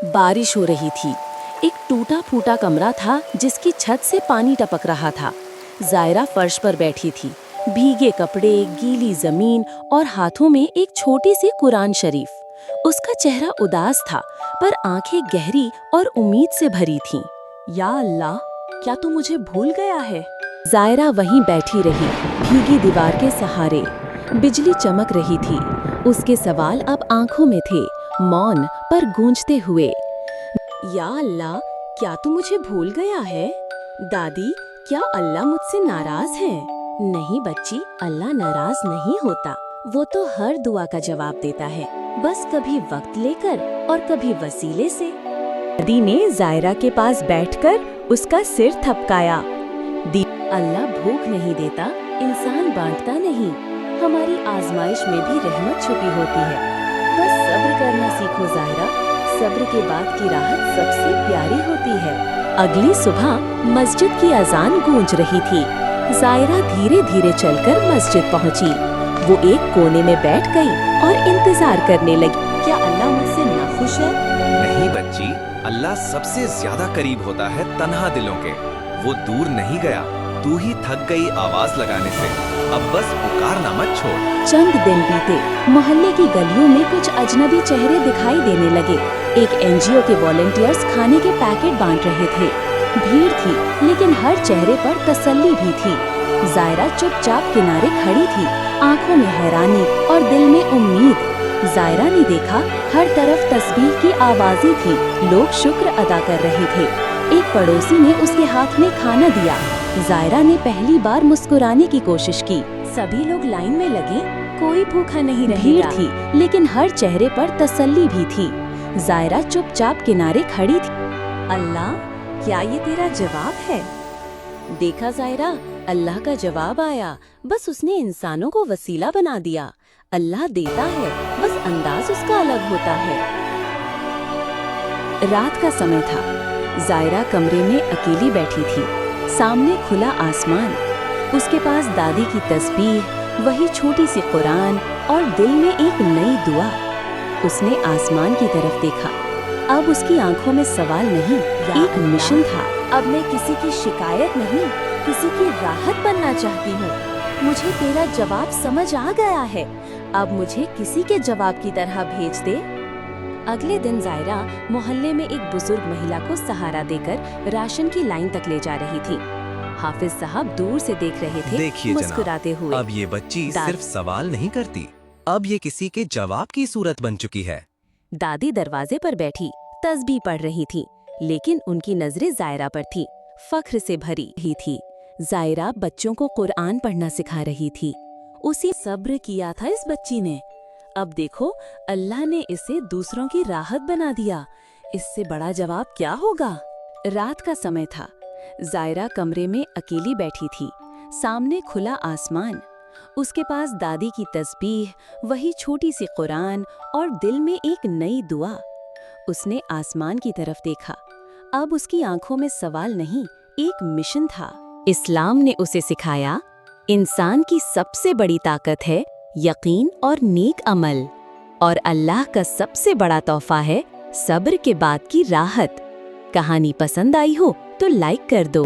बारिश हो रही थी। एक टूटा फूटा कमरा था जिसकी छत से पानी टपक रहा था। जायरा फर्श पर बैठी थी, भीगे कपड़े, गीली जमीन और हाथों में एक छोटी सी कुरान शरीफ। उसका चेहरा उदास था, पर आंखें गहरी और उम्मीद से भरी थीं। या अल्लाह, क्या तू मुझे भूल गया है? जायरा वहीं बैठी रही, भीगी दीवार के सहारे। बिजली चमक रही थी। उसके सवाल अब आंखों में थे, मौन पर गूंजते हुए। या अल्लाह, क्या तू मुझे भूल गया है? दादी, क्या अल्लाह मुझसे नाराज है? नहीं बच्ची, अल्लाह नाराज नहीं होता। वो तो हर दुआ का जवाब देता है, बस कभी वक्त लेकर और कभी वसीले से। दादी ने जायरा के पास बैठकर उसका सिर थपकाया। अल्लाह भूख नहीं देता, इंसान बांटता नहीं। हमारी आजमाइश में भी रहमत छुपी होती है। बस सब्र करना सीखो जायरा, सब्र के बाद की राहत सबसे प्यारी होती है। अगली सुबह मस्जिद की अजान गूंज रही थी। जायरा धीरे धीरे चलकर मस्जिद पहुंची। वो एक कोने में बैठ गई और इंतजार करने लगी। क्या अल्लाह मुझसे नाखुश है? नहीं बच्ची, अल्लाह सबसे ज्यादा करीब होता है तन्हा दिलों के। वो दूर नहीं गया, तू ही थक गई आवाज लगाने से। अब बस पुकारना मत छोड़। चंद दिन बीते। मोहल्ले की गलियों में कुछ अजनबी चेहरे दिखाई देने लगे। एक एनजीओ के वॉलंटियर्स खाने के पैकेट बांट रहे थे। भीड़ थी, लेकिन हर चेहरे पर तसल्ली भी थी। जायरा चुपचाप किनारे खड़ी थी, आंखों में हैरानी और दिल में उम्मीद। जायरा ने देखा, हर तरफ तस्बीह की आवाजें थी, लोग शुक्र अदा कर रहे थे। एक पड़ोसी ने उसके हाथ में खाना दिया। जायरा ने पहली बार मुस्कुराने की कोशिश की। सभी लोग लाइन में लगे, कोई भूखा नहीं रहेगा। भीड़ थी, लेकिन हर चेहरे पर तसल्ली भी थी। जायरा चुपचाप किनारे खड़ी थी। अल्लाह, क्या ये तेरा जवाब है? देखा जायरा, अल्लाह का जवाब आया। बस उसने इंसानों को वसीला बना दिया। अल्लाह देता है, बस अंदाज उसका अलग होता है। रात का समय था। जायरा कमरे में अकेली बैठी थी। सामने खुला आसमान, उसके पास दादी की तस्बीह, वही छोटी सी कुरान और दिल में एक नई दुआ। उसने आसमान की तरफ देखा। अब उसकी आंखों में सवाल नहीं, एक मिशन था। अब मैं किसी की शिकायत नहीं, किसी की राहत बनना चाहती हूँ। मुझे तेरा जवाब समझ आ गया है, अब मुझे किसी के जवाब की तरह भेज दे। अगले दिन जायरा मोहल्ले में एक बुजुर्ग महिला को सहारा देकर राशन की लाइन तक ले जा रही थी। हाफिज साहब दूर से देख रहे थे, देखिए मुस्कुराते हुए। अब ये बच्ची सिर्फ सवाल नहीं करती, अब ये किसी के जवाब की सूरत बन चुकी है। दादी दरवाजे पर बैठी तस्बीह पढ़ रही थी, लेकिन उनकी नजरें जायरा पर थी, फख्र से भरी ही थी। जायरा बच्चों को कुरान पढ़ना सिखा रही थी। उसी सब्र किया था इस बच्ची ने। अब देखो, अल्लाह ने इसे दूसरों की राहत बना दिया। इससे बड़ा जवाब क्या होगा? रात का समय था। जायरा कमरे में अकेली बैठी थी। सामने खुला आसमान, उसके पास दादी की तस्बीह, वही छोटी सी कुरान और दिल में एक नई दुआ। उसने आसमान की तरफ देखा। अब उसकी आंखों में सवाल नहीं, एक मिशन था। इस्लाम ने उसे सिखाया, इंसान की सबसे बड़ी ताकत है यकीन और नेक अमल, और अल्लाह का सबसे बड़ा तोहफा है सब्र के बाद की राहत। कहानी पसंद आई हो तो लाइक कर दो।